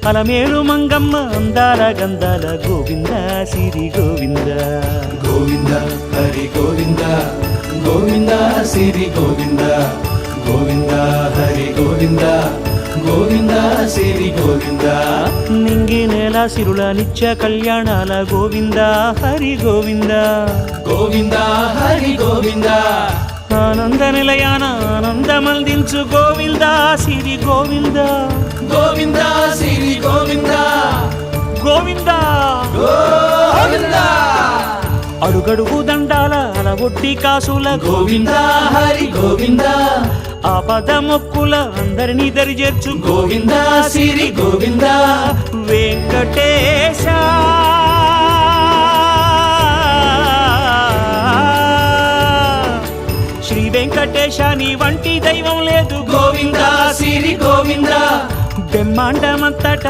అలమేలు మంగమ్మ అందాల గంధాల గోవింద సిరి గోవింద గోవింద హరి గోవింద గోవింద సిరి గోవింద గోవింద హరి గోవింద గోవింద సిరి గోవింద నింగి నేల సిరుల నిత్య కళ్యాణాల గోవింద హరి గోవింద గోవింద హరి గోవింద ఆనంద నిలయాన ఆనందమందించు గోవింద సిరి గోవింద గోవింద సిరి గోవింద గోవింద గోవింద అడుగడుగు దండాల అలవొట్టి కాసుల గోవింద హరి గోవింద ఆపద మొక్కుల అందరినీ దరి చేర్చు గోవింద సిరి గోవింద వెంకటేశ శ్రీ వెంకటేశ నీ వంటి దైవం లేదు గోవింద సిరి గోవింద బ్రహ్మాండమంతట